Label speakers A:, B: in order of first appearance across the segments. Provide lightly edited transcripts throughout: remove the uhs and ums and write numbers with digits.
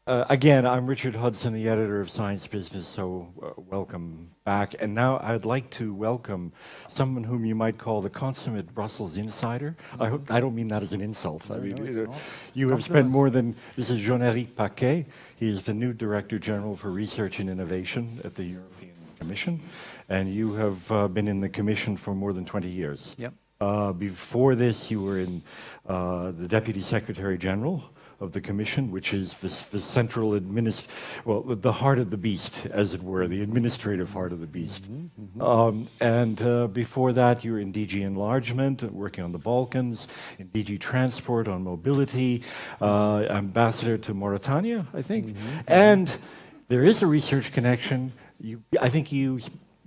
A: Again, I'm Richard Hudson, the editor of Science Business, so welcome back. And now I'd like to welcome someone whom you might call the consummate Brussels insider. I don't mean that as an insult.
B: No,
A: I mean,
B: no,
A: you have spent more than, this is JeanEric Paquet. He is the new Director General for Research and Innovation at the European Commission. And you have been in the Commission for more than 20 years.
B: Yep.
A: Before this, you were in the Deputy Secretary General of the Commission, which is the central the heart of the beast, as it were, the administrative heart of the beast. And before that, you were in DG Enlargement, working on the Balkans, in DG Transport on mobility, ambassador to Mauritania, I think. And there is a research connection.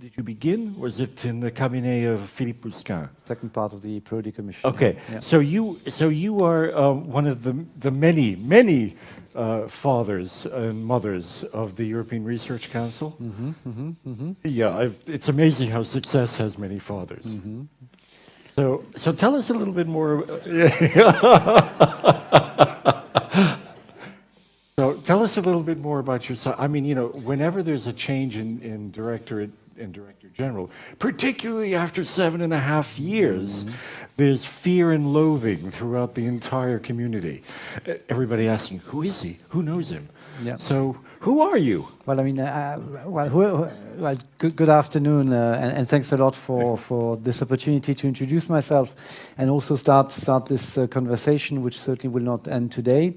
A: Did you begin? Was it in the cabinet of Philippe Bousquin?
B: Second part of the Prodi Commission.
A: Okay,
B: yeah.
A: so you are one of the many fathers and mothers of the European Research Council. Yeah, it's amazing how success has many fathers. So tell us a little bit more. So tell us a little bit more about yourself. I mean, whenever there's a change in Director General, particularly after 7.5 years, there's fear and loathing throughout the entire community. Everybody asking, who is he? Who knows him?
B: Yeah.
A: So who are you?
B: Well, I mean, good afternoon, and thanks a lot for this opportunity to introduce myself and also start this conversation, which certainly will not end today.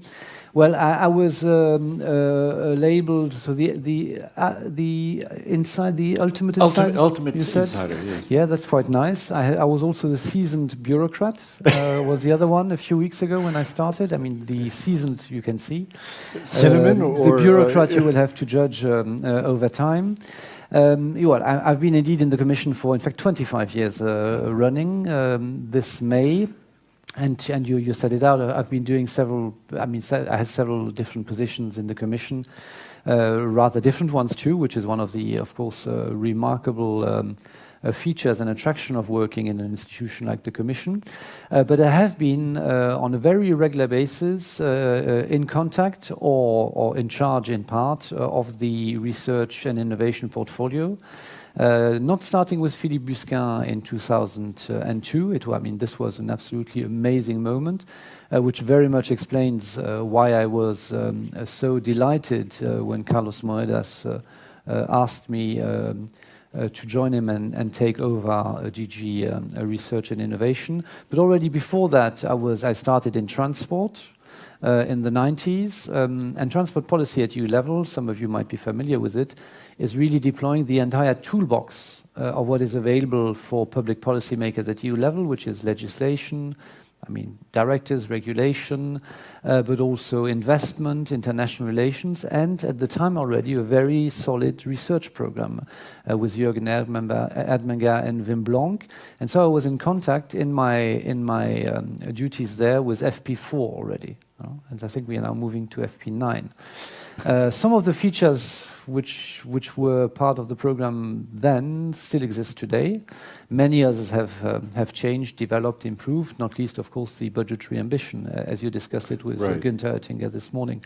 B: Well, I was labeled the inside the ultimate insider.
A: Ultimate
B: you said?
A: insider. Yes.
B: Yeah, that's quite nice. I was also the seasoned bureaucrat. Was the other one a few weeks ago when I started. I mean, the seasoned you can see.
A: Cinnamon or
B: the bureaucrat you will have to judge over time. Well, I've been indeed in the Commission for, in fact, 25 years running. This May. And you said it out. I've been doing several. I mean, I had several different positions in the Commission, rather different ones too, which is one of the, of course, remarkable features and attraction of working in an institution like the Commission. But I have been on a very regular basis in contact or in charge, in part, of the research and innovation portfolio. Not starting with Philippe Bousquin in 2002. I mean, this was an absolutely amazing moment, which very much explains why I was so delighted when Carlos Moedas asked me to join him and take over DG Research and Innovation. But already before that, I started in transport. In the 90s, and transport policy at EU level, some of you might be familiar with it, is really deploying the entire toolbox of what is available for public policymakers at EU level, which is legislation, I mean, directives, regulation, but also investment, international relations, and at the time already a very solid research program with Jürgen Erdmann and Wim Blanc. And so I was in contact in my duties there with FP4 already. And I think we are now moving to FP9. Some of the features which were part of the program then still exist today. Many others have changed, developed, improved, not least, of course, the budgetary ambition, as you discussed it with Günther Oettinger this morning.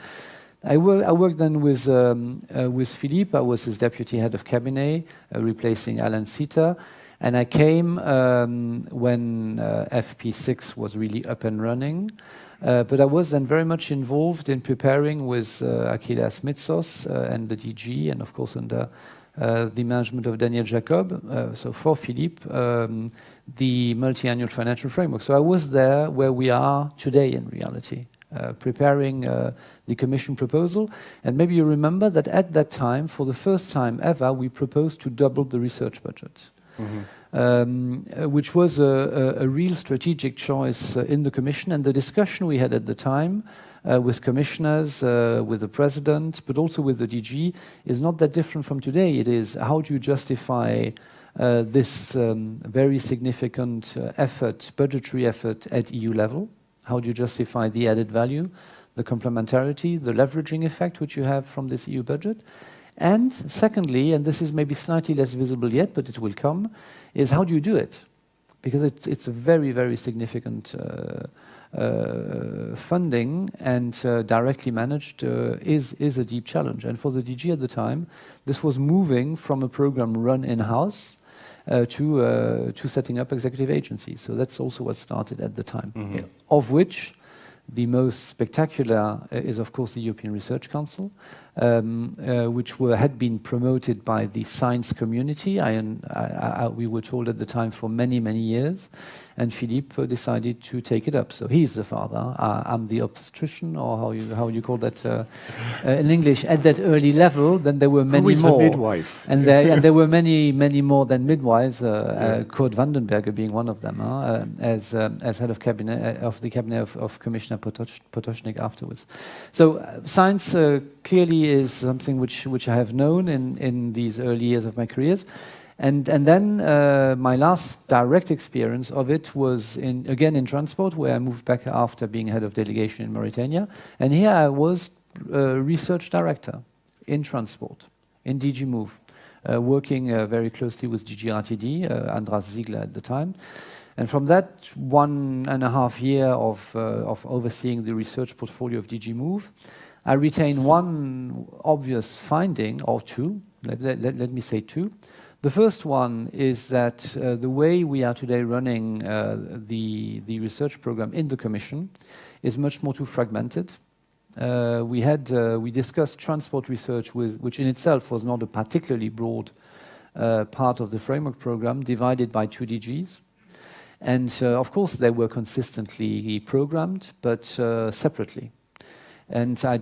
B: I worked then with Philippe. I was his deputy head of cabinet, replacing Alan Sita. And I came when FP6 was really up and running. But I was then very much involved in preparing with Achilles Mitsos and the DG, and of course under the management of Daniel Jacob, so for Philippe, the multi-annual financial framework. So I was there where we are today in reality, preparing the Commission proposal. And maybe you remember that at that time, for the first time ever, we proposed to double the research budget. Which was a real strategic choice in the Commission, and the discussion we had at the time with commissioners, with the President, but also with the DG, is not that different from today. It is, how do you justify this very significant effort, budgetary effort at EU level? How do you justify the added value, the complementarity, the leveraging effect which you have from this EU budget? And secondly, and this is maybe slightly less visible yet, but it will come, is how do you do it? Because it's a very, very significant funding and directly managed is a deep challenge. And for the DG at the time, this was moving from a program run in-house to setting up executive agencies. So that's also what started at the time, of which the most spectacular is, of course, the European Research Council, which had been promoted by the science community. We were told at the time for many, many years, and Philippe decided to take it up. So he's the father. I'm the obstetrician, or how you call that in English. At that early level, then there were many more.
A: Who is the midwife?
B: And there were many, many more than midwives. Kurt Vandenberger being one of them, as head of cabinet of the cabinet of Commissioner Potočnik afterwards. So science clearly is something which I have known in these early years of my careers. And then my last direct experience of it was again in transport, where I moved back after being head of delegation in Mauritania. And here I was research director in transport, in DG Move, working very closely with DG RTD, Andras Ziegler at the time. And from that 1.5 year of overseeing the research portfolio of DG Move, I retain one obvious finding, or two, let me say two. The first one is that the way we are today running the research program in the Commission is much more too fragmented. We discussed transport research, which in itself was not a particularly broad part of the framework program, divided by 2 DGs. And of course, they were consistently programmed, but separately. And I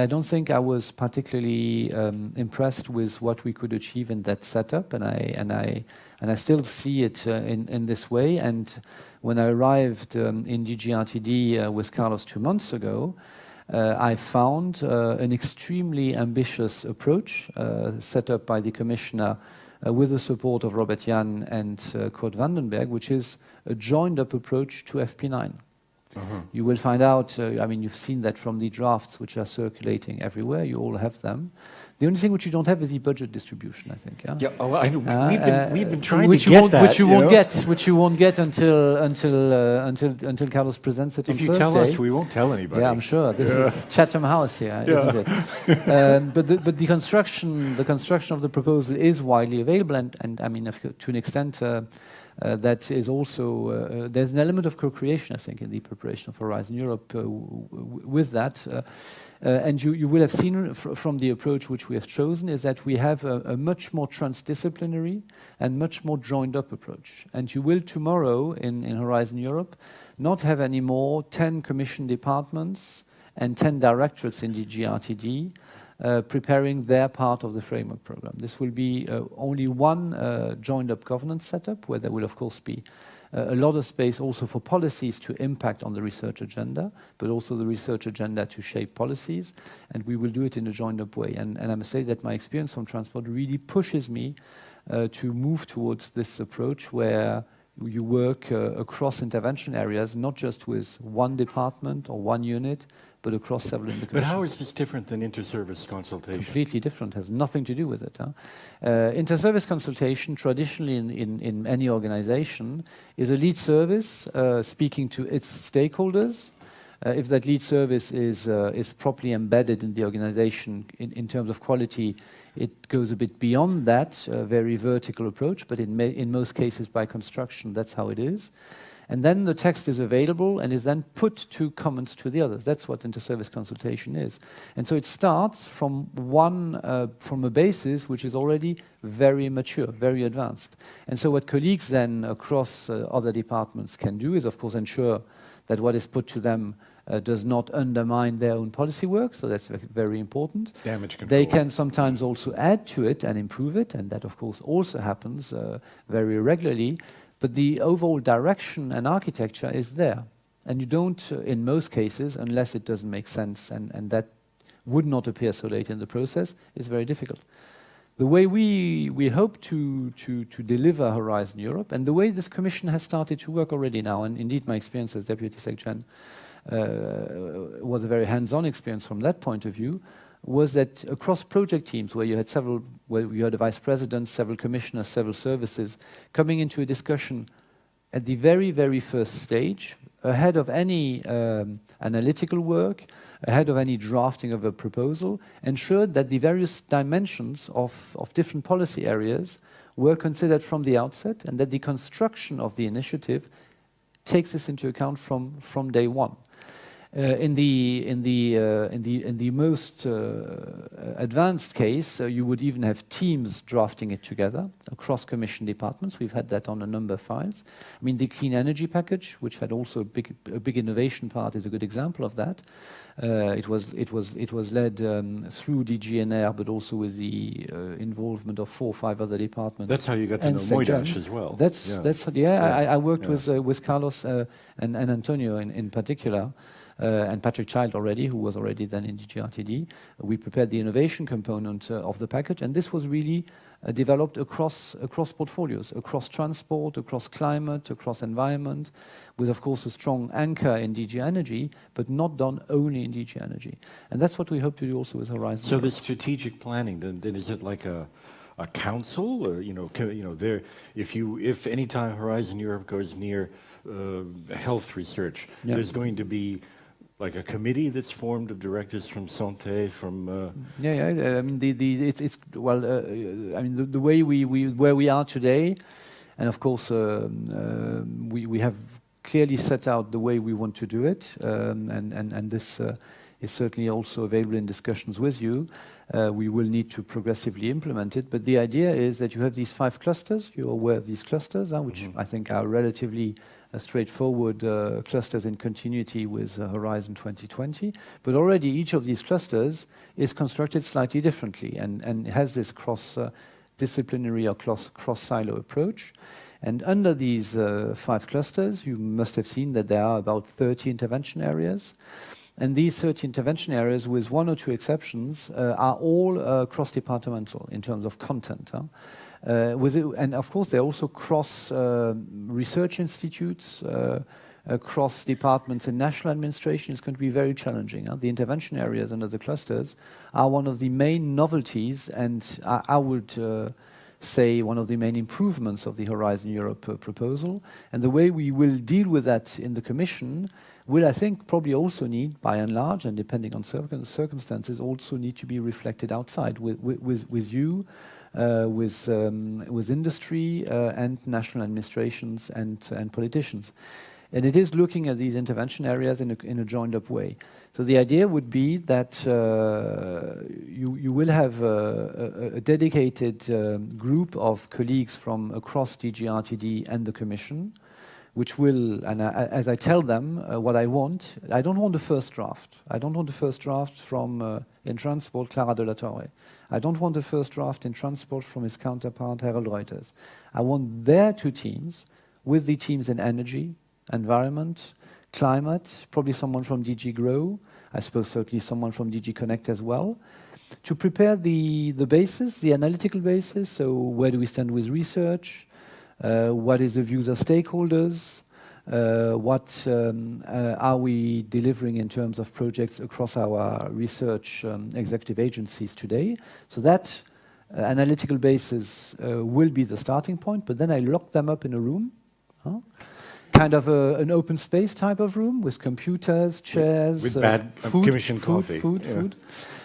B: don't think I was particularly impressed with what we could achieve in that setup, and I still see it in this way. And when I arrived in DG RTD with Carlos 2 months ago, I found an extremely ambitious approach set up by the Commissioner with the support of Robert Jan and Kurt Vandenberg, which is a joined-up approach to FP9. You will find out, you've seen that from the drafts which are circulating everywhere. You all have them. The only thing which you don't have is the budget distribution, I think.
A: Yeah, I know. We've been trying to get that.
B: Which you won't get until Carlos presents it on Thursday.
A: If you tell us, we won't tell anybody.
B: Yeah, I'm sure. This is Chatham House here, isn't it? But the construction of the proposal is widely available, and I mean, to an extent. That is also, there's an element of co-creation, I think, in the preparation of Horizon Europe with that. And you will have seen from the approach which we have chosen is that we have a much more transdisciplinary and much more joined-up approach. And you will tomorrow in Horizon Europe not have any more 10 commission departments and 10 directorates in DG RTD preparing their part of the framework program. This will be only one joined-up governance setup, where there will, of course, be a lot of space also for policies to impact on the research agenda, but also the research agenda to shape policies, and we will do it in a joined-up way. And I must say that my experience from transport really pushes me to move towards this approach where you work across intervention areas, not just with one department or one unit, but across several in the Commission.
A: But how is this different than inter-service consultation?
B: Completely different, has nothing to do with it. Inter-service consultation, traditionally in any organization, is a lead service speaking to its stakeholders. If that lead service is properly embedded in the organization in terms of quality, it goes a bit beyond that very vertical approach, but in most cases by construction, that's how it is. And then the text is available and is then put to comments to the others. That's what inter-service consultation is. And so it starts from from a basis which is already very mature, very advanced. And so what colleagues then across other departments can do is, of course, ensure that what is put to them does not undermine their own policy work, so that's very important.
A: Damage control.
B: They can sometimes also add to it and improve it, and that, of course, also happens very regularly. But the overall direction and architecture is there. And you don't, in most cases, unless it doesn't make sense, and that would not appear so late in the process, is very difficult. The way we hope to deliver Horizon Europe, and the way this Commission has started to work already now, and indeed my experience as Deputy Secretary was a very hands-on experience from that point of view, was that across project teams where you had a vice president, several commissioners, several services, coming into a discussion at the very, very first stage, ahead of any analytical work, ahead of any drafting of a proposal, ensured that the various dimensions of different policy areas were considered from the outset, and that the construction of the initiative takes this into account from day one. In the most advanced case, you would even have teams drafting it together across Commission departments. We've had that on a number of files. I mean, the clean energy package, which had also a big innovation part, is a good example of that. It was led through DG&R, but also with the involvement of 4 or 5 other departments.
A: That's how you got to know Moidash as well.
B: I worked with Carlos and Antonio in particular. And Patrick Child already, who was already then in DG RTD. We prepared the innovation component of the package, and this was really developed across portfolios, across transport, across climate, across environment, with of course a strong anchor in DG Energy, but not done only in DG Energy. And that's what we hope to do also with Horizon.
A: So the strategic planning, then is it like a council, or there, if any time Horizon Europe goes near health research, there's going to be like a committee that's formed of directors from Santé, from.
B: I mean, I mean, the way where we are today, and of course we have clearly set out the way we want to do it, and this is certainly also available in discussions with you. We will need to progressively implement it, but the idea is that you have these 5 clusters. You're aware of these clusters, which I think are relatively straightforward clusters in continuity with Horizon 2020. But already each of these clusters is constructed slightly differently and has this cross-disciplinary or cross-silo approach. And under these 5 clusters, you must have seen that there are about 30 intervention areas. And these 30 intervention areas, with 1 or 2 exceptions, are all cross-departmental in terms of content. And of course, they're also cross research institutes, across departments in national administration. Is going to be very challenging. The intervention areas under the clusters are one of the main novelties, and I would say one of the main improvements of the Horizon Europe proposal. And the way we will deal with that in the Commission will, I think, probably also need, by and large, and depending on circumstances, also need to be reflected outside with you, with industry and national administrations and politicians. And it is looking at these intervention areas in a joined-up way. So the idea would be that you will have a dedicated group of colleagues from across DG RTD and the Commission, which will, and as I tell them what I want, I don't want the first draft. I don't want the first draft from, in transport, Clara de la Torre. I don't want the first draft in transport from his counterpart, Harold Reuters. I want their 2 teams, with the teams in energy, environment, climate, probably someone from DG Grow, I suppose certainly someone from DG Connect as well, to prepare the basis, the analytical basis. So where do we stand with research? What is the views of stakeholders? What are we delivering in terms of projects across our research executive agencies today? So that analytical basis will be the starting point, but then I lock them up in a room, kind of an open space type of room with computers, chairs,
A: with bad
B: food,
A: commission coffee.
B: Food.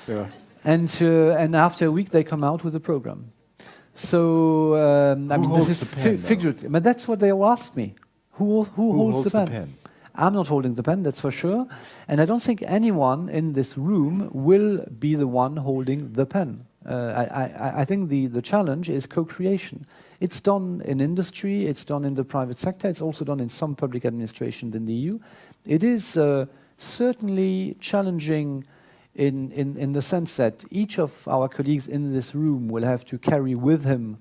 A: Yeah.
B: And after a week they come out with a program. So I mean, this is figurative, but that's what they all ask me. Who holds the pen? I'm not holding the pen, that's for sure. And I don't think anyone in this room will be the one holding the pen. I think the challenge is co-creation. It's done in industry, it's done in the private sector, it's also done in some public administrations in the EU. It is certainly challenging in the sense that each of our colleagues in this room will have to carry with him,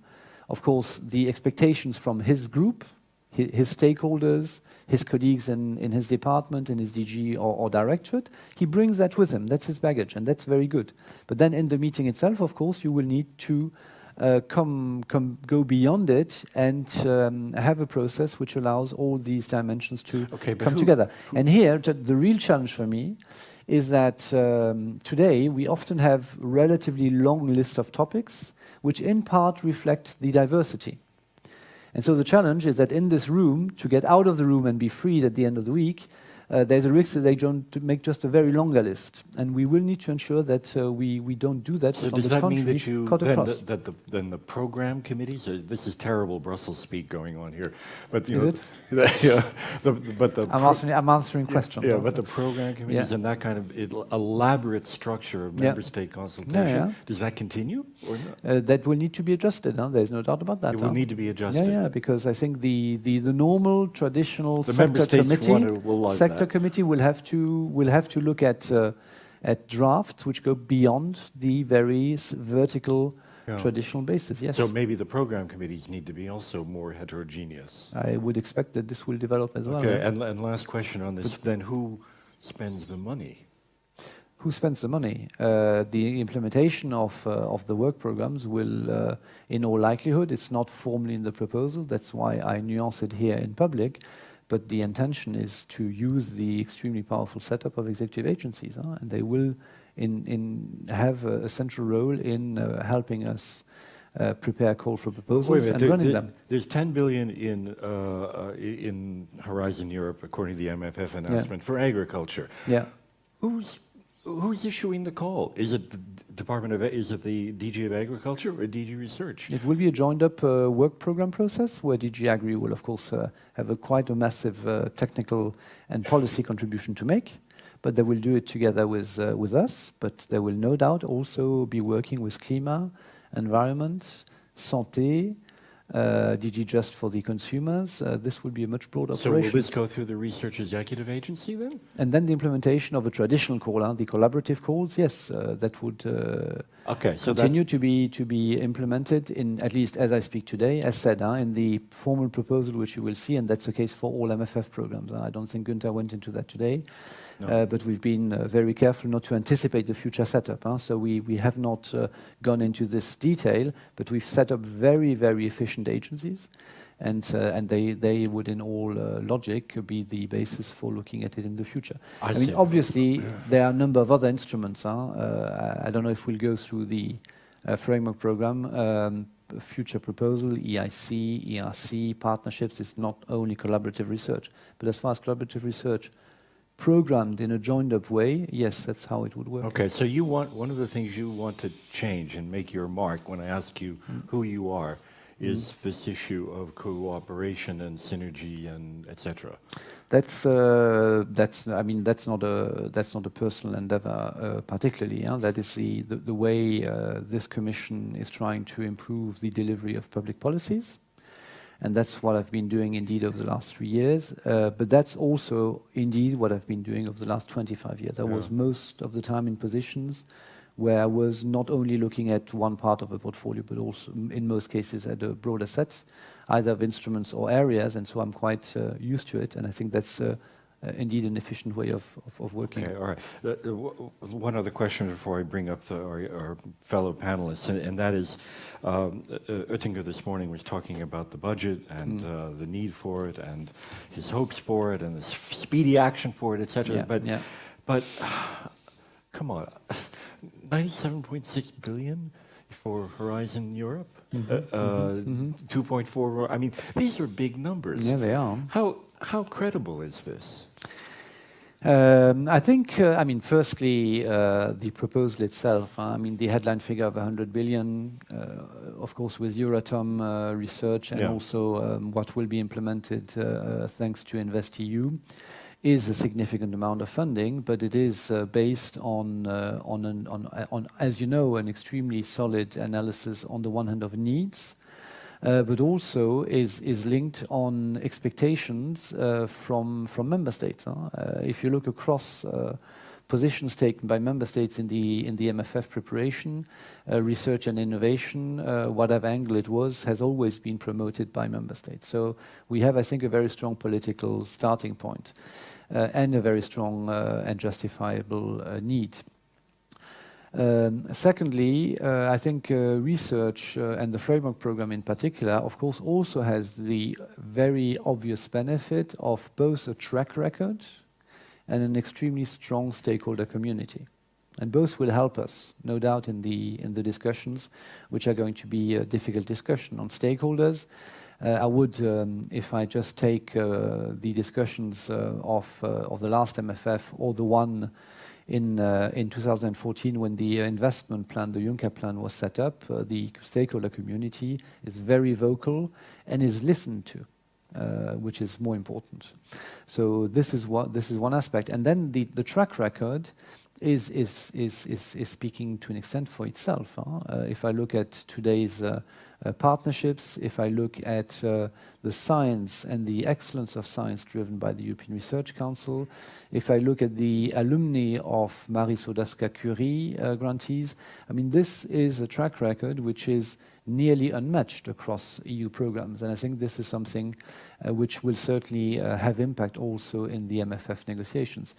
B: of course, the expectations from his group, his stakeholders, his colleagues in his department, in his DG or directorate. He brings that with him. That's his baggage, and that's very good. But then in the meeting itself, of course, you will need to go beyond it and have a process which allows all these dimensions to come together. And here, the real challenge for me is that today we often have relatively long list of topics which in part reflect the diversity. And so the challenge is that in this room, to get out of the room and be freed at the end of the week, there's a risk that they don't make just a very longer list. And we will need to ensure that we don't do that.
A: So
B: but
A: does
B: on the
A: that mean
B: contrary,
A: that you
B: cut across.
A: then the program committees? This is terrible Brussels speak going on here, but you
B: Is
A: know,
B: it?
A: yeah,
B: I'm answering questions.
A: Yeah, but the program committees and that kind of elaborate structure of member state consultation, does that continue or not?
B: That will need to be adjusted. There's no doubt about that.
A: It will need to be adjusted.
B: Yeah, because I think the normal traditional
A: The member
B: sector
A: states
B: committee
A: will like
B: sector
A: that.
B: committee will have to look at drafts which go beyond the very vertical traditional basis. Yes.
A: So maybe the program committees need to be also more heterogeneous.
B: I would expect that this will develop as well.
A: Okay, and last question on this, then who spends the money?
B: Who spends the money? The implementation of the work programs will, in all likelihood, it's not formally in the proposal, that's why I nuance it here in public, but the intention is to use the extremely powerful setup of executive agencies, and they will have a central role in helping us prepare call for proposals and running them.
A: There's 10 billion in Horizon Europe, according to the MFF announcement, for agriculture.
B: Yeah.
A: Who's issuing the call? Is it the is it the DG of Agriculture or DG Research?
B: It will be a joined-up work program process where DG Agri will, of course, have quite a massive technical and policy contribution to make, but they will do it together with us. But they will no doubt also be working with Klima, Environment, Santé, DG Just for the consumers. This will be a much broader operation.
A: So will this go through the Research Executive Agency then?
B: And then the implementation of a traditional call, the collaborative calls, yes, that would continue to be implemented in, at least as I speak today, as said, in the formal proposal which you will see, and that's the case for all MFF programs. I don't think Günther went into that today. No. But we've been very careful not to anticipate the future setup. So we have not gone into this detail, but we've set up very, very efficient agencies, and they would, in all logic, be the basis for looking at it in the future. I mean, obviously, there are a number of other instruments. I don't know if we'll go through the framework program. Future proposal, EIC, ERC, partnerships. It's not only collaborative research, but as far as collaborative research programmed in a joined-up way, yes, that's how it would work.
A: Okay, so you want, one of the things you want to change and make your mark when I ask you who you are is this issue of cooperation and synergy and etc.
B: That's I mean that's not a personal endeavor particularly. That is the way this commission is trying to improve the delivery of public policies. And that's what I've been doing indeed over the last 3 years. But that's also indeed what I've been doing over the last 25 years. I was most of the time in positions where I was not only looking at one part of a portfolio, but also in most cases at a broader set, either of instruments or areas. And so I'm quite used to it. And I think that's indeed an efficient way of working.
A: Okay, all right. One other question before I bring up our fellow panelists, and that is, Oettinger this morning was talking about the budget and the need for it and his hopes for it and the speedy action for it, etc. But come on, 97.6 billion for Horizon Europe, 2.4. I mean, these are big numbers.
B: Yeah, they are.
A: How credible is this?
B: I think, I mean, firstly, the proposal itself, I mean, the headline figure of 100 billion, of course, with Euratom research and also what will be implemented thanks to InvestEU, is a significant amount of funding, but it is based on, as you know, an extremely solid analysis on the one hand of needs, but also is linked on expectations from member states. If you look across positions taken by member states in the MFF preparation, research and innovation, whatever angle it was, has always been promoted by member states. So we have, I think, a very strong political starting point and a very strong and justifiable need. Secondly, I think research and the framework program in particular, of course, also has the very obvious benefit of both a track record and an extremely strong stakeholder community. And both will help us, no doubt, in the discussions, which are going to be a difficult discussion on stakeholders. I would, if I just take the discussions of the last MFF or the one in 2014 when the investment plan, the Juncker plan, was set up, the stakeholder community is very vocal and is listened to, which is more important. So this is one aspect, and then the track record is speaking to an extent for itself. If I look at today's partnerships, if I look at the science and the excellence of science driven by the European Research Council, if I look at the alumni of Marie Sklodowska-Curie grantees, I mean, this is a track record which is nearly unmatched across EU programs, and I think this is something which will certainly have impact also in the MFF negotiations.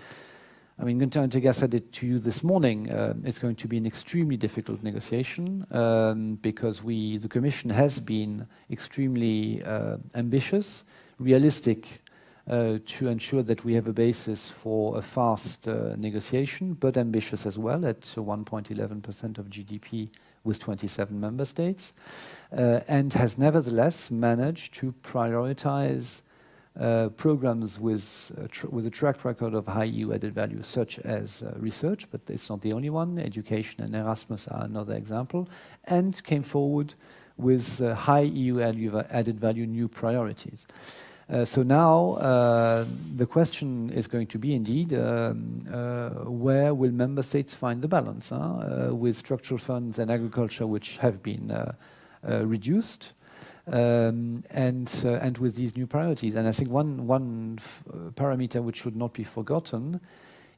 B: I mean, Günther Oettinger said it to you this morning. It's going to be an extremely difficult negotiation because the Commission has been extremely ambitious, realistic to ensure that we have a basis for a fast negotiation, but ambitious as well at 1.11% of GDP with 27 member states, and has nevertheless managed to prioritize programs with a track record of high EU added value, such as research, but it's not the only one. Education and Erasmus are another example, and came forward with high EU added value new priorities. So now the question is going to be indeed where will member states find the balance with structural funds and agriculture, which have been reduced, and with these new priorities. And I think one parameter which should not be forgotten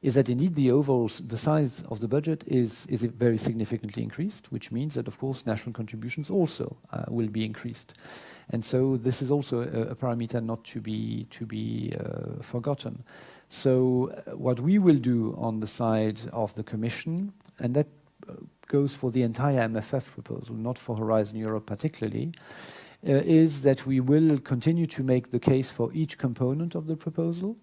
B: is that indeed the size of the budget is very significantly increased, which means that of course national contributions also will be increased. And so this is also a parameter not to be forgotten. So what we will do on the side of the Commission, and that goes for the entire MFF proposal, not for Horizon Europe particularly, is that we will continue to make the case for each component of the proposal,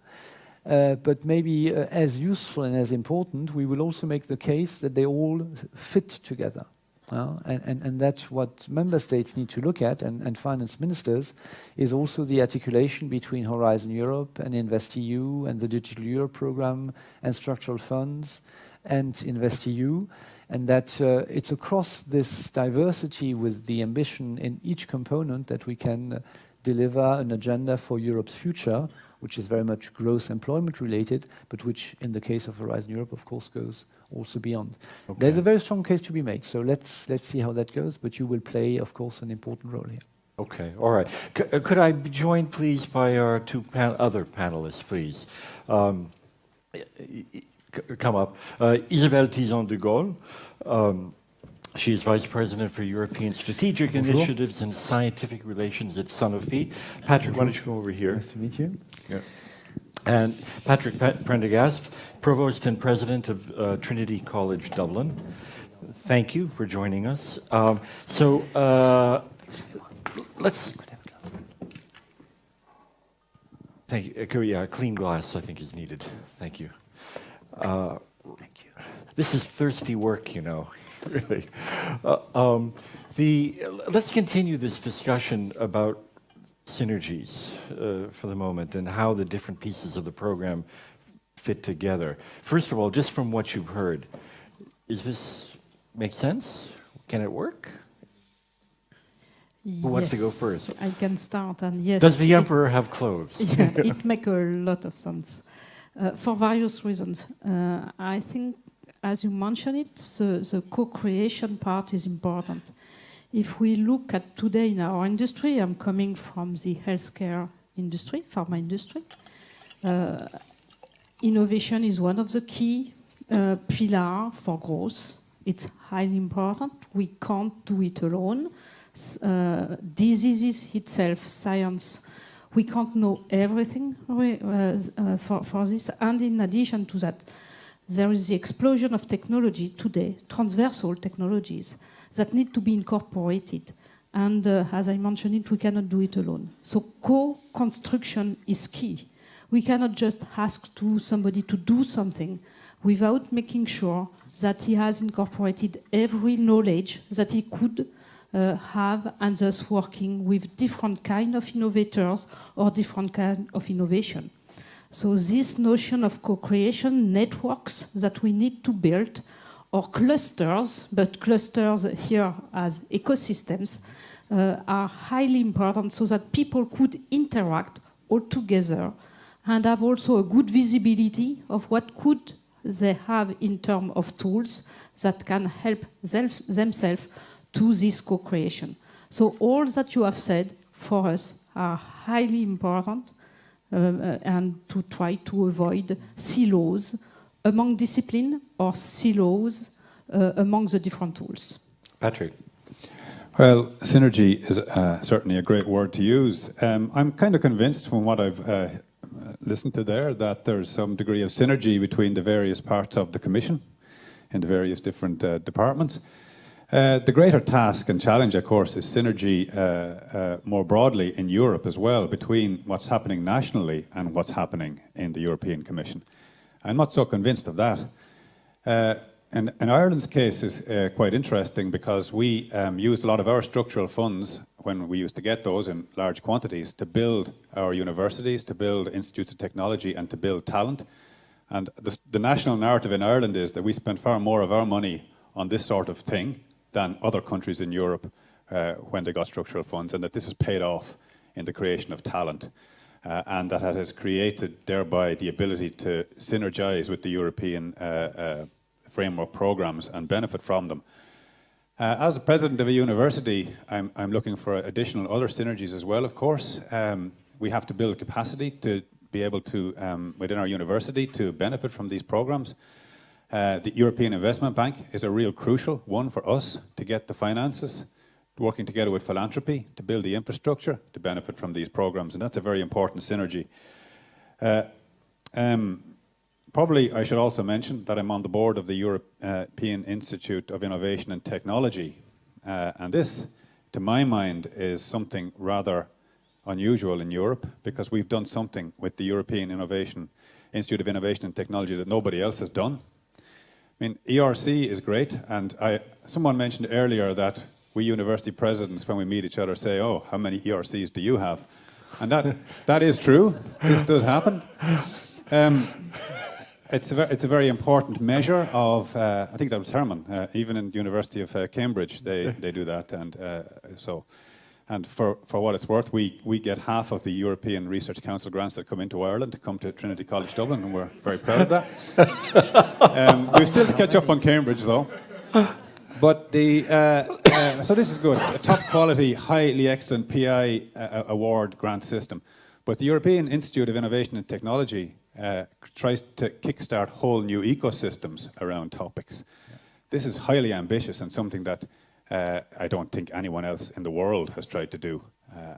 B: but maybe as useful and as important, we will also make the case that they all fit together. And that's what member states need to look at, and finance ministers, is also the articulation between Horizon Europe and InvestEU and the Digital Europe program and structural funds and InvestEU, and that it's across this diversity with the ambition in each component that we can deliver an agenda for Europe's future, which is very much growth employment related, but which in the case of Horizon Europe, of course, goes also beyond. Okay. There's a very strong case to be made, so let's see how that goes, but you will play, of course, an important role here.
A: Okay, all right. Could I be joined, please, by our two other panelists, please? Come up. Isabelle Tison de Gaulle. She is Vice President for European Strategic Initiatives and Scientific Relations at Sanofi. Patrick, why don't you go over here?
B: Nice to meet you.
A: Yeah. And Patrick Prendergast, Provost and President of Trinity College Dublin. Thank you for joining us. Let's... Thank you. Yeah, clean glass, I think, is needed. Thank you.
B: Thank you.
A: This is thirsty work, you know, really. Let's continue this discussion about synergies for the moment and how the different pieces of the program fit together. First of all, just from what you've heard, does this make sense? Can it work? Who wants to go first?
C: I can start, and yes.
A: Does the emperor have clothes?
C: Yeah, it makes a lot of sense. For various reasons. I think, as you mentioned it, the co-creation part is important. If we look at today in our industry, I'm coming from the healthcare industry, pharma industry. Innovation is one of the key pillars for growth. It's highly important. We can't do it alone. Diseases itself, science, we can't know everything for this. And in addition to that, there is the explosion of technology today, transversal technologies, that need to be incorporated. And as I mentioned it, we cannot do it alone. So co-construction is key. We cannot just ask to somebody to do something without making sure that he has incorporated every knowledge that he could have, and thus working with different kind of innovators or different kind of innovation. So this notion of co-creation, networks that we need to build, or clusters, but clusters here as ecosystems, are highly important so that people could interact all together and have also a good visibility of what could they have in terms of tools that can help themselves to this co-creation. So all that you have said for us are highly important and to try to avoid silos among discipline or silos among the different tools.
A: Patrick.
D: Well, synergy is certainly a great word to use. I'm kind of convinced from what I've listened to there that there's some degree of synergy between the various parts of the Commission in the various different departments. The greater task and challenge, of course, is synergy more broadly in Europe as well, between what's happening nationally and what's happening in the European Commission. I'm not so convinced of that. And Ireland's case is quite interesting because we used a lot of our structural funds when we used to get those in large quantities to build our universities, to build institutes of technology and to build talent. And the national narrative in Ireland is that we spent far more of our money on this sort of thing than other countries in Europe when they got structural funds, and that this has paid off in the creation of talent. And that it has created thereby the ability to synergize with the European framework programs and benefit from them. As the president of a university, I'm looking for additional other synergies as well, of course. We have to build capacity to be able to, within our university, to benefit from these programs. The European Investment Bank is a real crucial one for us to get the finances, working together with philanthropy to build the infrastructure to benefit from these programs, and that's a very important synergy. Probably I should also mention that I'm on the board of the European Institute of Innovation and Technology, and this, to my mind, is something rather unusual in Europe because we've done something with the European Institute of Innovation and Technology that nobody else has done. I mean, ERC is great, and someone mentioned earlier that we university presidents, when we meet each other, say, "Oh, how many ERCs do you have?" And that is true. This does happen. It's a very important measure of. I think that was Herman. Even in the University of Cambridge, they do that, and so. And for what it's worth, we get half of the European Research Council grants that come into Ireland to come to Trinity College Dublin, and we're very proud of that. We've still to catch up on Cambridge, though. But so this is good. A top quality, highly excellent PI award grant system. But the European Institute of Innovation and Technology tries to kickstart whole new ecosystems around topics. Yeah. This is highly ambitious and something that I don't think anyone else in the world has tried to do.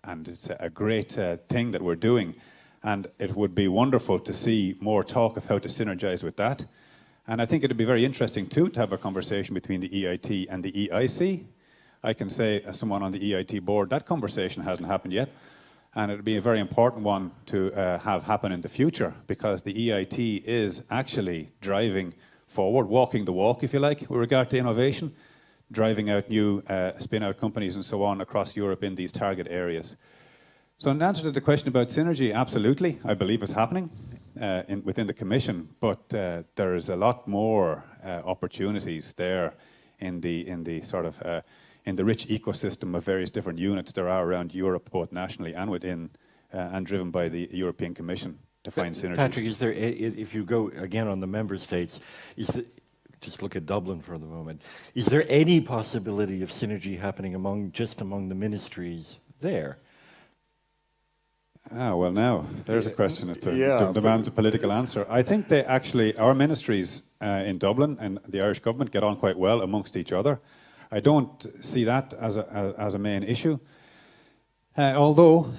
D: And it's a great thing that we're doing. And it would be wonderful to see more talk of how to synergize with that. And I think it would be very interesting, too, to have a conversation between the EIT and the EIC. I can say, as someone on the EIT board, that conversation hasn't happened yet. And it would be a very important one to have happen in the future, because the EIT is actually driving forward, walking the walk, if you like, with regard to innovation, driving out new spin-out companies and so on across Europe in these target areas. So in answer to the question about synergy, absolutely, I believe it's happening within the Commission, but there is a lot more opportunities there in the sort of in the rich ecosystem of various different units there are around Europe, both nationally and within, and driven by the European Commission to find synergies.
A: Patrick, is there, if you go again on the member states, just look at Dublin for the moment, is there any possibility of synergy happening among the ministries there?
D: Ah, well, now, there's a question that demands a political answer. I think they actually, our ministries in Dublin and the Irish government get on quite well amongst each other. I don't see that as a main issue. Although,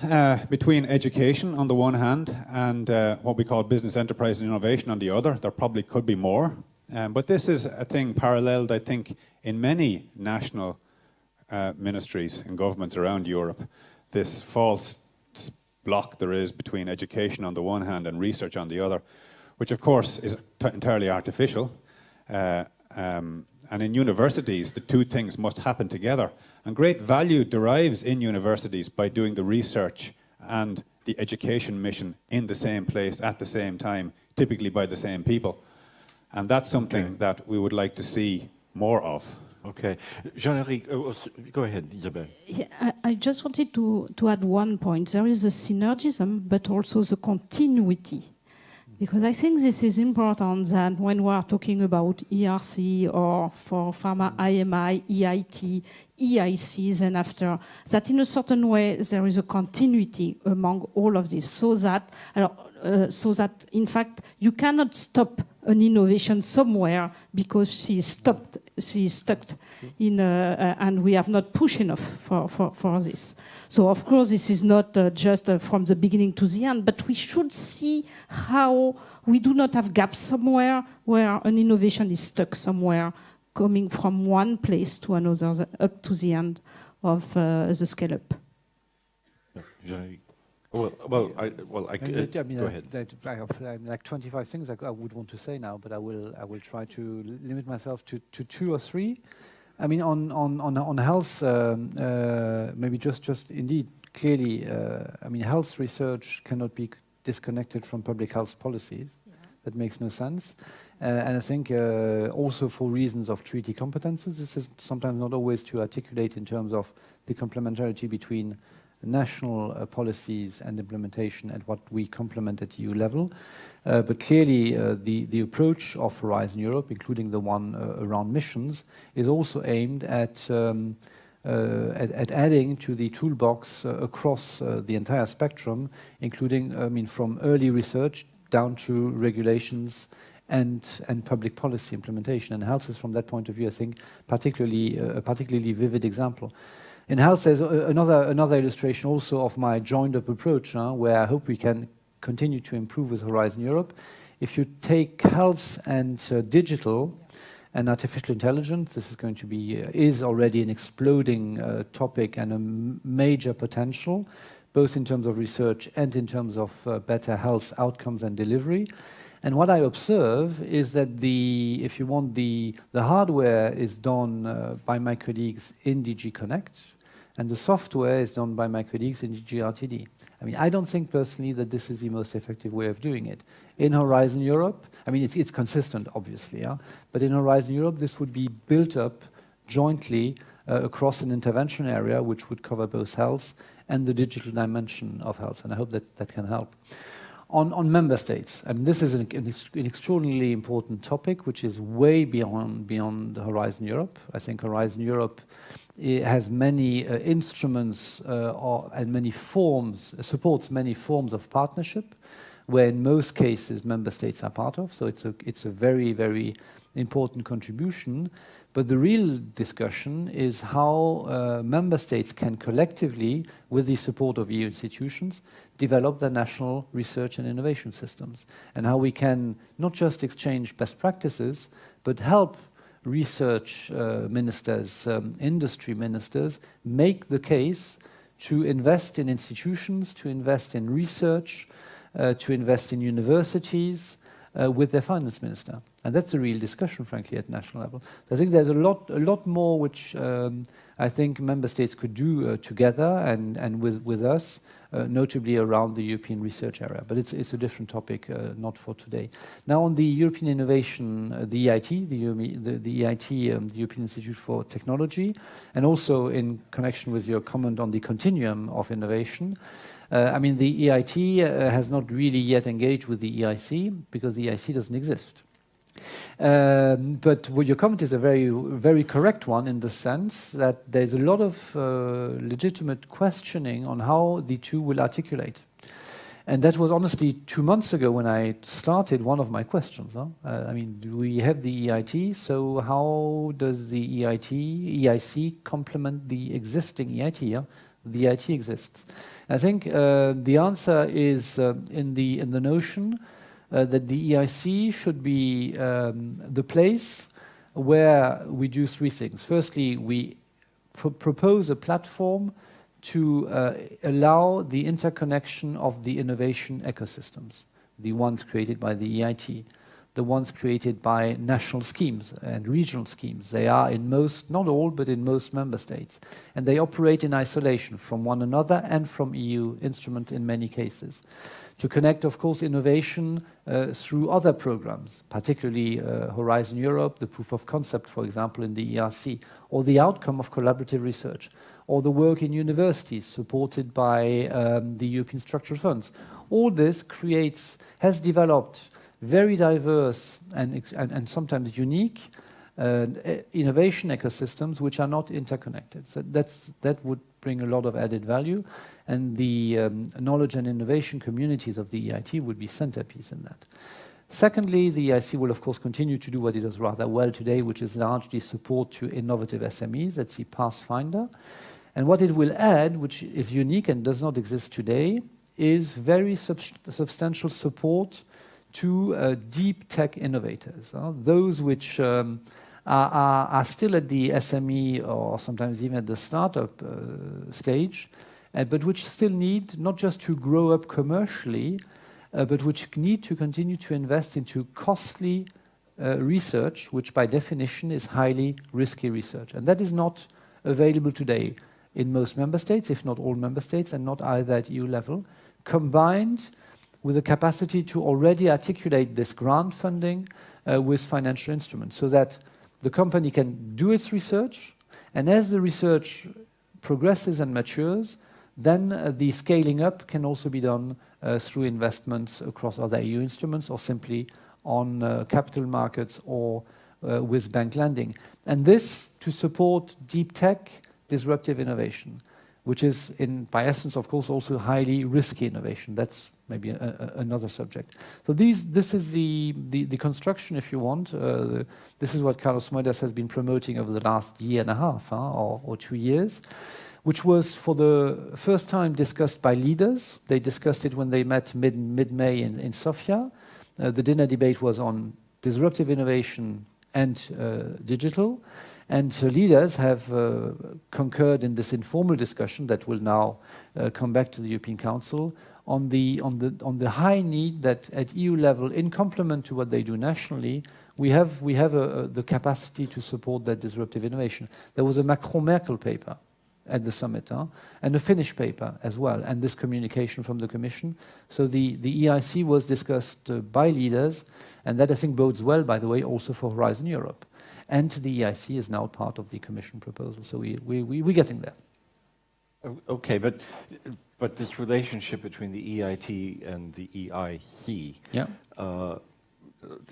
D: between education on the one hand and what we call business enterprise and innovation on the other, there probably could be more. But this is a thing paralleled, I think, in many national ministries and governments around Europe. This false block there is between education on the one hand and research on the other, which of course is entirely artificial. And in universities, the two things must happen together. And great value derives in universities by doing the research and the education mission in the same place at the same time, typically by the same people. And that's something that we would like to see more of.
A: Okay. JeanEric, go ahead, Isabelle.
C: Yeah, I just wanted to add one point. There is a synergism, but also the continuity. Because I think this is important that when we are talking about ERC or for pharma IMI, EIT, EICs and after, that in a certain way there is a continuity among all of this so that in fact you cannot stop an innovation somewhere because she is stuck in and we have not pushed enough for this. So of course this is not just from the beginning to the end, but we should see how we do not have gaps somewhere where an innovation is stuck somewhere coming from one place to another up to the end of the scale-up.
A: JeanEric. Go ahead.
B: I have like 25 things I would want to say now, but I will try to limit myself to 2 or 3. I mean, on health, maybe just indeed clearly. I mean, health research cannot be disconnected from public health policies. Yeah. That makes no sense. And I think also for reasons of treaty competences, this is sometimes not always to articulate in terms of the complementarity between national policies and implementation and what we complement at EU level. But clearly the approach of Horizon Europe, including the one around missions, is also aimed at adding to the toolbox across the entire spectrum, including, I mean, from early research down to regulations and public policy implementation. And health is, from that point of view, I think, particularly a particularly vivid example. In health, there's another illustration also of my joined-up approach, where I hope we can continue to improve with Horizon Europe. If you take health and digital and artificial intelligence, this is going to be is already an exploding topic and a major potential, both in terms of research and in terms of better health outcomes and delivery. And what I observe is that if you want, the hardware is done by my colleagues in DG Connect, and the software is done by my colleagues in DG RTD. I mean, I don't think personally that this is the most effective way of doing it. In Horizon Europe, I mean, it's consistent, obviously, but in Horizon Europe, this would be built up jointly across an intervention area, which would cover both health and the digital dimension of health, and I hope that can help. On member states, I mean, this is an extraordinarily important topic, which is way beyond Horizon Europe. I think Horizon Europe has many instruments and many forms, supports many forms of partnership, where in most cases member states are part of. So it's a very, very important contribution. But the real discussion is how member states can collectively, with the support of EU institutions, develop their national research and innovation systems, and how we can not just exchange best practices, but help research ministers, industry ministers, make the case to invest in institutions, to invest in research, to invest in universities, with their finance minister. And that's a real discussion, frankly, at national level. I think there's a lot more which I think member states could do together and with us, notably around the European research area. But it's a different topic, not for today. Now on the European innovation, the EIT, the EIT, the European Institute for Technology, and also in connection with your comment on the continuum of innovation, I mean, the EIT has not really yet engaged with the EIC because the EIC doesn't exist. But your comment is a very, very correct one in the sense that there's a lot of legitimate questioning on how the two will articulate. And that was honestly 2 months ago when I started one of my questions. I mean, we have the EIT, so how does the EIC complement the existing EIT? The EIT exists. I think the answer is in the notion that the EIC should be the place where we do 3 things. Firstly, we propose a platform to allow the interconnection of the innovation ecosystems, the ones created by the EIT. the ones created by national schemes and regional schemes. They are in most, not all, but in most member states. And they operate in isolation from one another and from EU instruments in many cases. To connect, of course, innovation through other programs, particularly Horizon Europe, the proof of concept, for example, in the ERC, or the outcome of collaborative research, or the work in universities supported by the European structural funds. All this has developed very diverse and sometimes unique innovation ecosystems which are not interconnected. So that would bring a lot of added value, and the knowledge and innovation communities of the EIT would be centerpiece in that. Secondly, the EIC will of course continue to do what it does rather well today, which is largely support to innovative SMEs. That's the Pathfinder. And what it will add, which is unique and does not exist today, is very substantial support to deep tech innovators, those which are still at the SME or sometimes even at the startup stage, but which still need not just to grow up commercially, but which need to continue to invest into costly research, which by definition is highly risky research. And that is not available today in most member states, if not all member states, and not either at EU level, combined with the capacity to already articulate this grant funding with financial instruments, so that the company can do its research, and as the research progresses and matures, then the scaling up can also be done through investments across other EU instruments or simply on capital markets or with bank lending. And this to support deep tech, disruptive innovation, which is by essence, of course, also highly risky innovation. That's maybe another subject. So this is the construction, if you want. This is what Carlos Moedas has been promoting over the last year and a half or 2 years, which was for the first time discussed by leaders. They discussed it when they met mid-May in Sofia. The dinner debate was on disruptive innovation and digital. And leaders have concurred in this informal discussion that will now come back to the European Council on the high need that at EU level, in complement to what they do nationally, we have the capacity to support that disruptive innovation. There was a Macron-Merkel paper at the summit, and a Finnish paper as well, and this communication from the Commission. So the EIC was discussed by leaders, and that I think bodes well, by the way, also for Horizon Europe. And the EIC is now part of the Commission proposal, so we're getting there.
A: Okay, but this relationship between the EIT and the EIC,
B: yeah.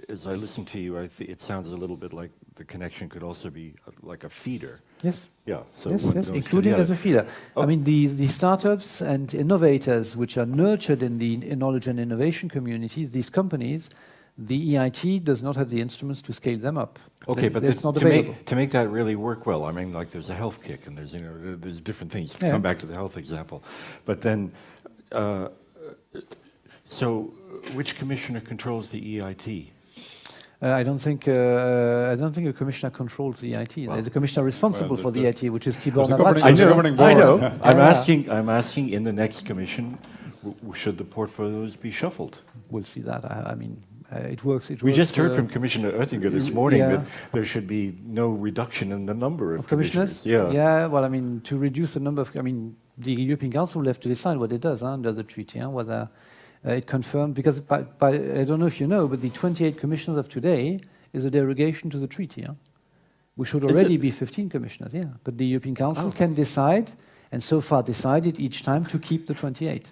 A: As I listen to you, it sounds a little bit like the connection could also be like a feeder.
B: Yes.
A: Yeah. So
B: yes, including as a feeder. Oh. I mean, the startups and innovators which are nurtured in the knowledge and innovation communities, these companies, the EIT does not have the instruments to scale them up.
A: Okay, but
B: it's not available.
A: To make that really work well, I mean, like there's a health kick and there's different things. Yeah. Come back to the health example, but then, so which commissioner controls the EIT?
B: I don't think a commissioner controls the EIT. Well, there's a commissioner responsible for the EIT, which is Tibor Navracsics.
A: I know. I'm asking. In the next commission, should the portfolios be shuffled?
B: We'll see that. I mean, it works.
A: We just heard from Commissioner Oettinger this morning that there should be no reduction in the number of commissioners.
B: Yeah. Well, I mean, to reduce the number of, the European Council will have to decide what it does under the treaty, whether it confirmed, because I don't know if you know, but the 28 commissioners of today is a derogation to the treaty. We should already be 15 commissioners, but the European Council can decide, and so far decided each time to keep the 28.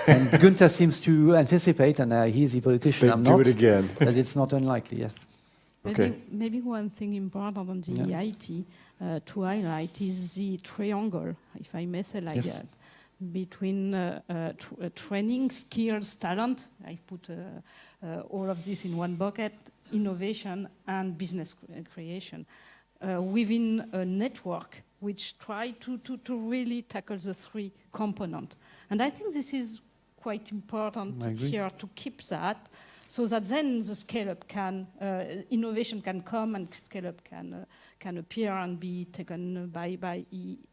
B: And Günther seems to anticipate, and he's the politician, I'm not,
A: do it again.
B: that it's not unlikely, yes.
C: Maybe one thing important on the EIT to highlight is the triangle, if I may say like that, between training, skills, talent. I put all of this in one bucket, innovation and business creation, within a network which try to really tackle the three components. And I think this is quite important here to keep that, so that then the scale-up can, innovation can come and scale-up can appear and be taken by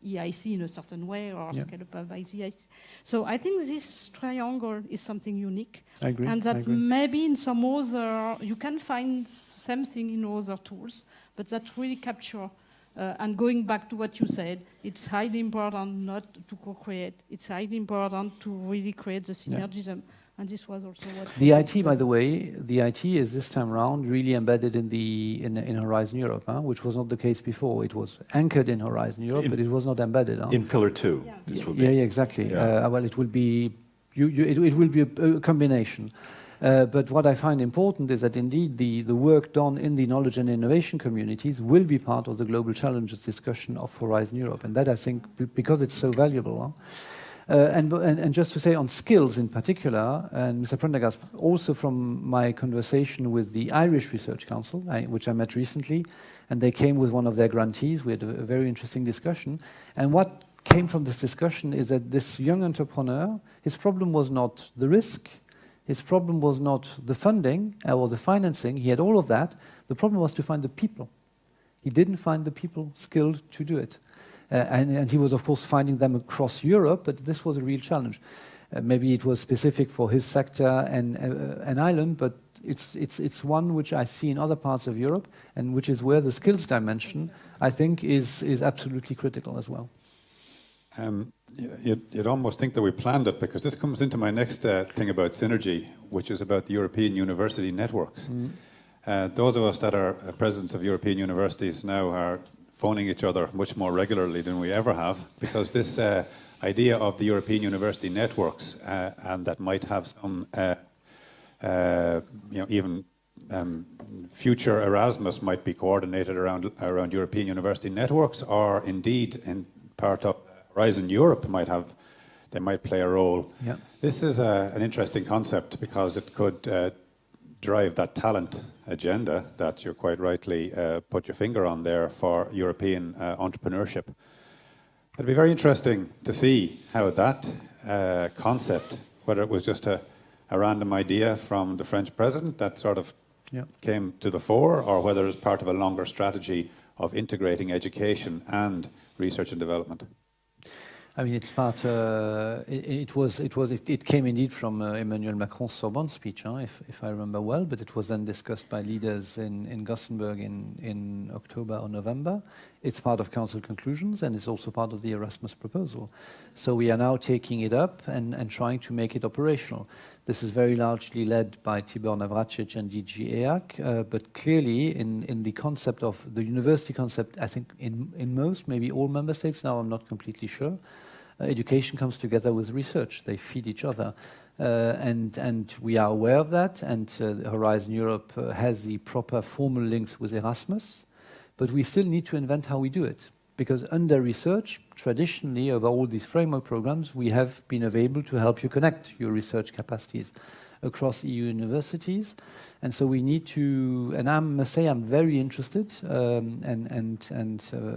C: EIC in a certain way, or scale up by the EIC. So I think this triangle is something unique.
B: I agree.
C: And that maybe in some other, you can find something in other tools, but that really capture, and going back to what you said, it's highly important not to co-create. It's highly important to really create the synergism. And this was also what
B: the IT, by the way, the IT is this time around really embedded in Horizon Europe, which was not the case before. It was anchored in Horizon Europe, but it was not embedded.
A: In Pillar 2, this will be.
B: Yeah, exactly.
A: Yeah.
B: Well, it will be it will be a combination. But what I find important is that indeed the work done in the knowledge and innovation communities will be part of the global challenges discussion of Horizon Europe, and that I think because it's so valuable. And just to say on skills in particular, and Mr. Prendergast, also from my conversation with the Irish Research Council, which I met recently, and they came with one of their grantees. We had a very interesting discussion. And what came from this discussion is that this young entrepreneur, his problem was not the risk, his problem was not the funding or the financing. He had all of that. The problem was to find the people. He didn't find the people skilled to do it. And he was, of course, finding them across Europe, but this was a real challenge. Maybe it was specific for his sector and Ireland, but it's one which I see in other parts of Europe, and which is where the skills dimension, I think, is absolutely critical as well.
D: You'd almost think that we planned it, because this comes into my next thing about synergy, which is about the European university networks. Those of us that are presidents of European universities now are phoning each other much more regularly than we ever have, because this idea of the European university networks and that might have some, even future Erasmus might be coordinated around European university networks, or indeed in part of Horizon Europe they might play a role.
B: Yeah.
D: This is an interesting concept, because it could drive that talent agenda that you quite rightly put your finger on there for European entrepreneurship. It'd be very interesting to see how that concept, whether it was just a random idea from the French president that sort of came to the fore, or whether it's part of a longer strategy of integrating education and research and development.
B: I mean, it's part. It came indeed from Emmanuel Macron's Sorbonne speech, if I remember well. But it was then discussed by leaders in Gothenburg in October or November. It's part of Council conclusions, and it's also part of the Erasmus proposal. So we are now taking it up and trying to make it operational. This is very largely led by Tibor Navracic and JeanEric, but clearly in the concept of the university concept, I think in most, maybe all member states now, I'm not completely sure, education comes together with research. They feed each other. And we are aware of that, and Horizon Europe has the proper formal links with Erasmus, but we still need to invent how we do it. Because under research, traditionally, over all these framework programs, we have been able to help you connect your research capacities across EU universities. And so we need to, and I must say I'm very interested and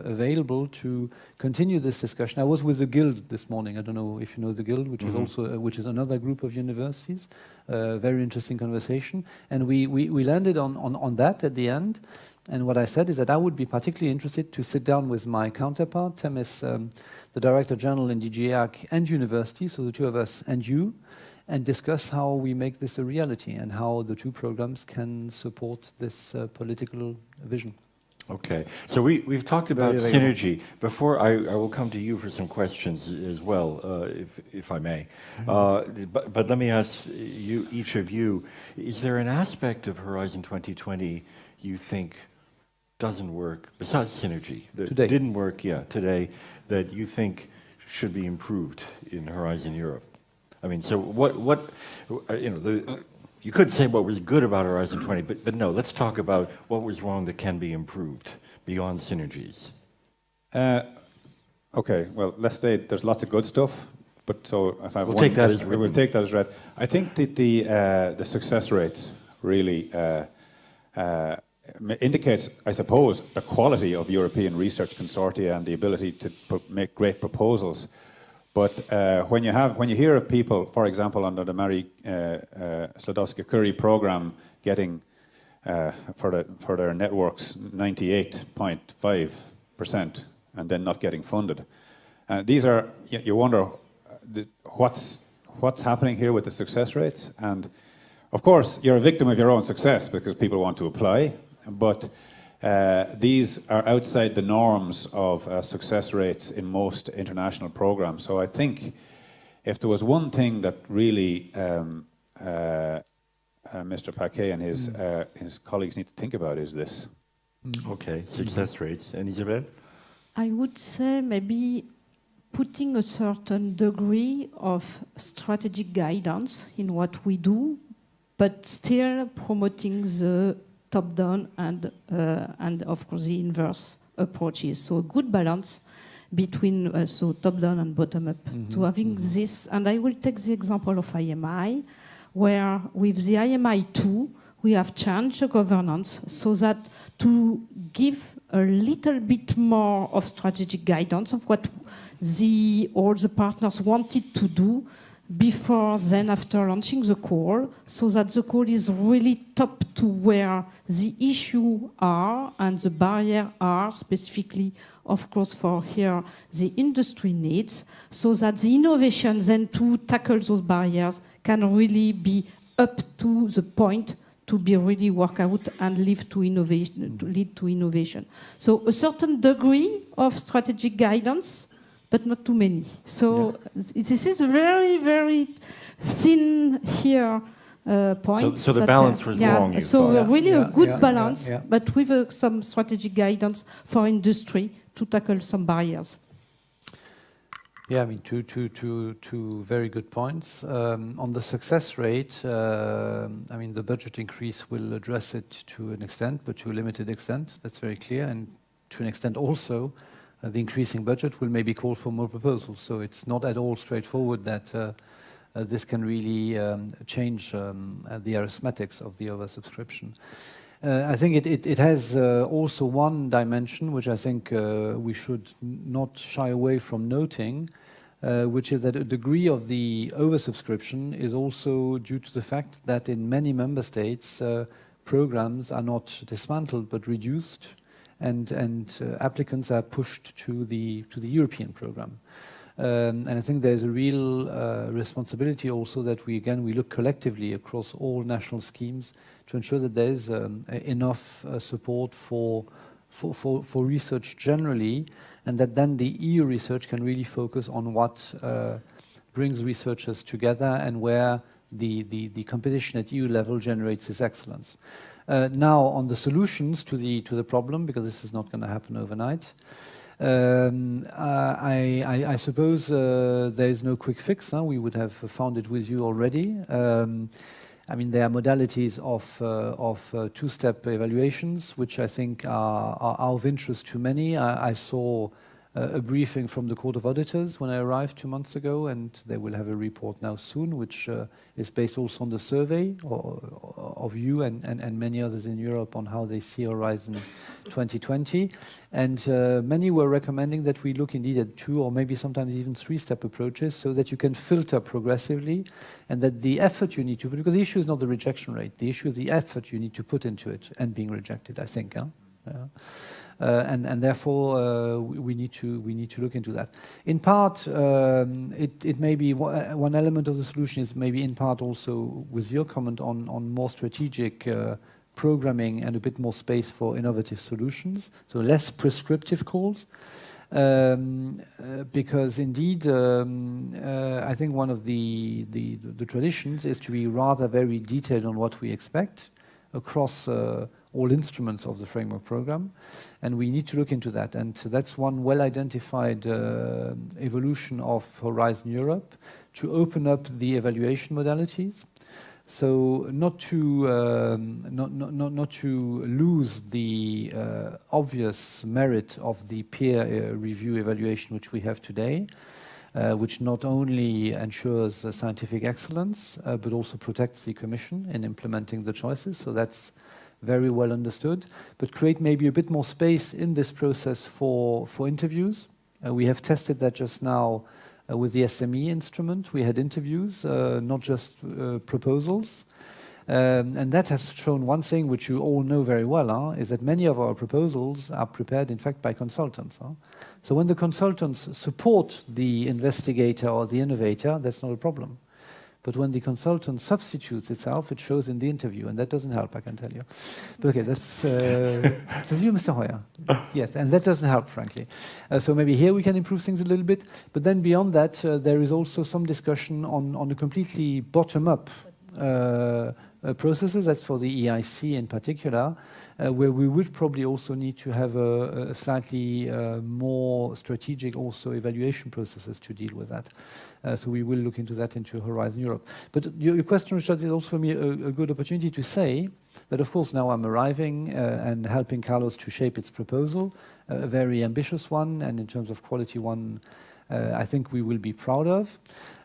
B: available to continue this discussion. I was with the Guild this morning. I don't know if you know the Guild, which is also, which is another group of universities. Very interesting conversation. And we landed on that at the end. And what I said is that I would be particularly interested to sit down with my counterpart, Tim is the Director General in JeanEric and university, so the two of us and you, and discuss how we make this a reality and how the two programs can support this political vision.
A: Okay, so we've talked about synergy. Before I will come to you for some questions as well, if I may. But let me ask you, each of you, is there an aspect of Horizon 2020 you think doesn't work, besides synergy, that
B: today
A: didn't work today, that you think should be improved in Horizon Europe? I mean, so what you could say what was good about Horizon 20, but no, let's talk about what was wrong that can be improved beyond synergies.
D: Okay, well, let's say there's lots of good stuff, but so if I have
A: we'll take that as read.
D: We'll take that as read. I think that the success rates really indicates, I suppose, the quality of European research consortia and the ability to make great proposals. But when you hear of people, for example, under the Marie Sklodowska-Curie program, getting for their networks 98.5%, and then not getting funded, these are, you wonder what's happening here with the success rates. And of course, you're a victim of your own success because people want to apply, but these are outside the norms of success rates in most international programs. So I think if there was one thing that really Mr. Paquet and his colleagues need to think about is this.
A: Okay, success rates. And Isabelle?
C: I would say maybe putting a certain degree of strategic guidance in what we do, but still promoting the top-down and of course the inverse approaches. So a good balance between so top-down and bottom-up. To having this, and I will take the example of IMI, where with the IMI 2, we have changed the governance so that to give a little bit more of strategic guidance of what all the partners wanted to do before then after launching the call, so that the call is really top to where the issue are and the barrier are, specifically, of course, for here the industry needs, so that the innovation then to tackle those barriers can really be up to the point to be really work out and lead to innovation. So a certain degree of strategic guidance, but not too many. So this is a very, very thin here point.
A: So the balance was wrong, you
C: so
A: thought.
C: really a good balance, but with some strategic guidance for industry to tackle some barriers.
B: Yeah, I mean, two very good points. On the success rate, I mean, the budget increase will address it to an extent, but to a limited extent. That's very clear. And to an extent also, the increasing budget will maybe call for more proposals. So it's not at all straightforward that this can really change the arithmetics of the oversubscription. I think it has also one dimension which I think we should not shy away from noting, which is that a degree of the oversubscription is also due to the fact that in many member states programs are not dismantled but reduced, and applicants are pushed to the European program. And I think there's a real responsibility also that we look collectively across all national schemes to ensure that there's enough support for research generally, and that then the EU research can really focus on what brings researchers together and where the competition at EU level generates this excellence. Now on the solutions to the problem, because this is not going to happen overnight, I suppose there is no quick fix. We would have found it with you already. I mean, there are modalities of two-step evaluations, which I think are of interest to many. I saw a briefing from the Court of Auditors when I arrived 2 months ago, and they will have a report now soon, which is based also on the survey of you and many others in Europe on how they see Horizon 2020. And many were recommending that we look indeed at 2 or maybe sometimes even 3-step approaches, so that you can filter progressively, and that the effort you need to put, because the issue is not the rejection rate, the issue is the effort you need to put into it and being rejected, I think. And therefore we need to look into that. In part, it may be one element of the solution is maybe in part also with your comment on more strategic programming and a bit more space for innovative solutions, so less prescriptive calls. Because indeed, I think one of the traditions is to be rather very detailed on what we expect across all instruments of the framework program, and we need to look into that. And that's one well-identified evolution of Horizon Europe, to open up the evaluation modalities, so not to lose the obvious merit of the peer review evaluation which we have today, which not only ensures scientific excellence but also protects the Commission in implementing the choices. So that's very well understood, but create maybe a bit more space in this process for interviews. We have tested that just now with the SME instrument. We had interviews, not just proposals. And that has shown one thing which you all know very well, is that many of our proposals are prepared, in fact, by consultants. So when the consultants support the investigator or the innovator, that's not a problem. But when the consultant substitutes itself, it shows in the interview, and that doesn't help, I can tell you. But okay, that's you, Mr. Hoyer. Yes, and that doesn't help, frankly. So maybe here we can improve things a little bit. But then beyond that, there is also some discussion on the completely bottom-up processes. That's for the EIC in particular, where we would probably also need to have a slightly more strategic also evaluation processes to deal with that. So we will look into that into Horizon Europe. But your question, Richard, is also for me a good opportunity to say that, of course, now I'm arriving and helping Carlos to shape its proposal, a very ambitious one, and in terms of quality one, I think we will be proud of.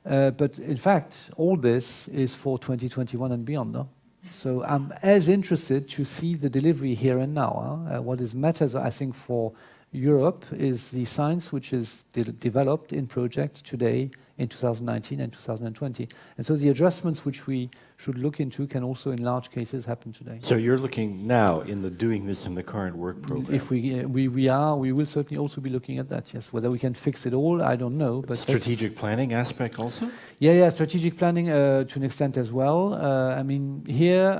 B: But in fact, all this is for 2021 and beyond. No? So I'm as interested to see the delivery here and now. What matters, I think, for Europe is the science which is developed in project today in 2019 and 2020. And so the adjustments which we should look into can also in large cases happen today.
A: So you're looking now in the doing this in the current work program?
B: If we will certainly also be looking at that, yes. Whether we can fix it all, I don't know. But
A: strategic planning aspect also?
B: Yeah, strategic planning to an extent as well. I mean, here,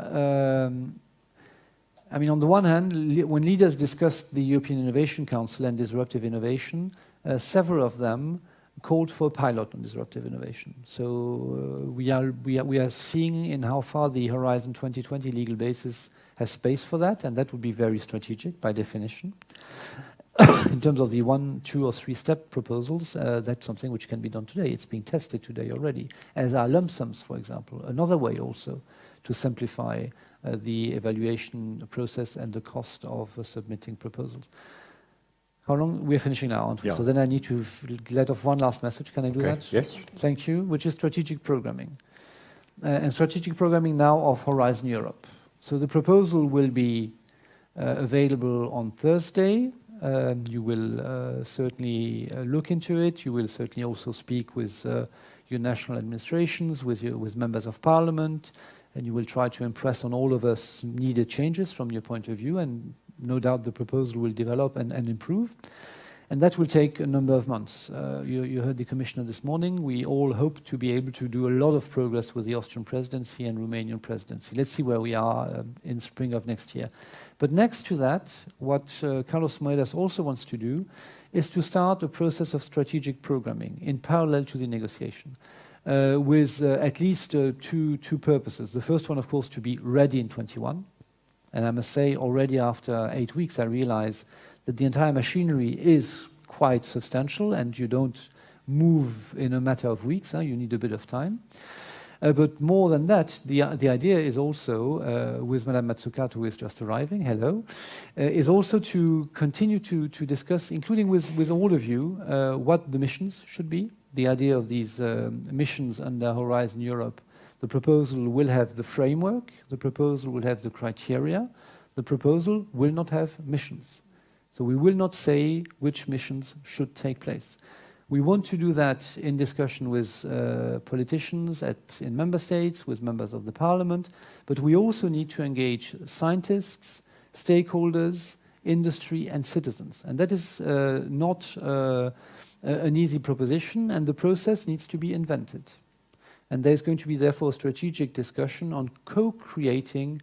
B: on the one hand, when leaders discussed the European Innovation Council and disruptive innovation, several of them called for a pilot on disruptive innovation. So we are seeing in how far the Horizon 2020 legal basis has space for that, and that would be very strategic by definition. In terms of the 1, 2, or 3-step proposals, that's something which can be done today. It's being tested today already, as are lump sums, for example. Another way also to simplify the evaluation process and the cost of submitting proposals. How long? We're finishing now, aren't we?
A: Yeah.
B: So then I need to let off one last message. Can I do that?
A: Yes.
B: Thank you, which is strategic programming. And strategic programming now of Horizon Europe. So the proposal will be available on Thursday. You will certainly look into it. You will certainly also speak with your national administrations, with members of parliament, and you will try to impress on all of us needed changes from your point of view, and no doubt the proposal will develop and improve. And that will take a number of months. You heard the Commissioner this morning. We all hope to be able to do a lot of progress with the Austrian presidency and Romanian presidency. Let's see where we are in spring of next year. But next to that, what Carlos Moedas also wants to do is to start a process of strategic programming in parallel to the negotiation with at least two purposes. The first one, of course, to be ready in 21. And I must say, already after 8 weeks, I realize that the entire machinery is quite substantial, and you don't move in a matter of weeks. You need a bit of time. But more than that, the idea is also, with Madame Matsukato, who is just arriving, hello, is also to continue to discuss, including with all of you, what the missions should be. The idea of these missions under Horizon Europe. The proposal will have the framework, the proposal will have the criteria, the proposal will not have missions. So we will not say which missions should take place. We want to do that in discussion with politicians in member states, with members of the parliament, but we also need to engage scientists, stakeholders, industry and citizens. And that is not an easy proposition, and the process needs to be invented. And there's going to be, therefore, a strategic discussion on co-creating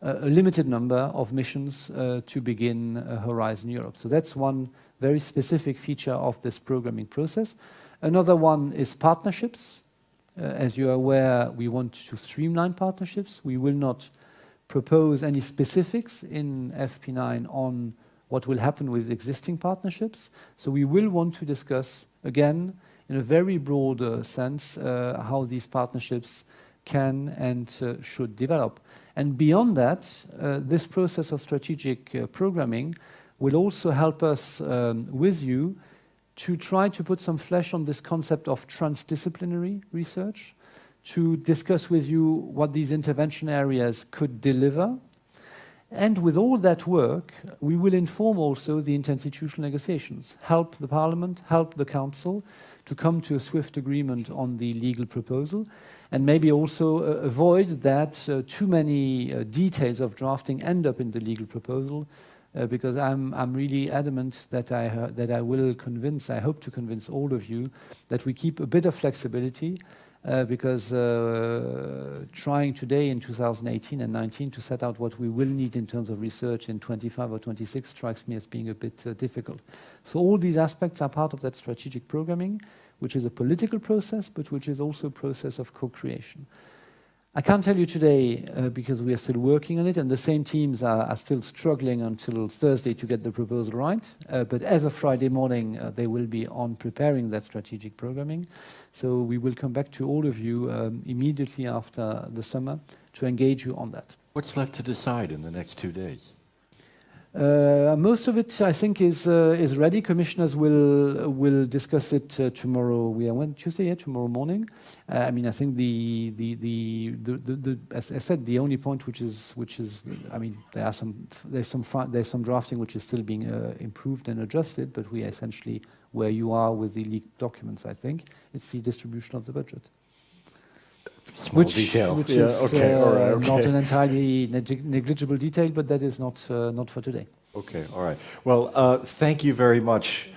B: a limited number of missions to begin Horizon Europe. So that's one very specific feature of this programming process. Another one is partnerships. As you are aware, we want to streamline partnerships. We will not propose any specifics in FP9 on what will happen with existing partnerships. So we will want to discuss, again, in a very broad sense, how these partnerships can and should develop. And beyond that, this process of strategic programming will also help us with you to try to put some flesh on this concept of transdisciplinary research, to discuss with you what these intervention areas could deliver, And with all that work, we will inform also the interinstitutional negotiations, help the Parliament, help the Council to come to a swift agreement on the legal proposal, and maybe also avoid that too many details of drafting end up in the legal proposal, because I'm really adamant that I will convince, I hope to convince all of you that we keep a bit of flexibility, because trying today in 2018 and 19 to set out what we will need in terms of research in 25 or 26 strikes me as being a bit difficult. So all these aspects are part of that strategic programming, which is a political process, but which is also a process of co-creation. I can't tell you today because we are still working on it, and the same teams are still struggling until Thursday to get the proposal right. But as of Friday morning, they will be on preparing that strategic programming. So we will come back to all of you immediately after the summer to engage you on that.
A: What's left to decide in the next 2 days?
B: Most of it, I think, is ready. Commissioners will discuss it tomorrow. We are on Tuesday, yeah, tomorrow morning. I mean, I think as I said, the only point which is, I mean, there's some drafting which is still being improved and adjusted, but we are essentially where you are with the leaked documents. I think it's the distribution of the budget.
A: Small detail.
B: Which
A: Yeah,
B: is
A: okay, all right, okay.
B: not an entirely negligible detail, but that is not for today.
A: Okay, all right. Well, thank you very much.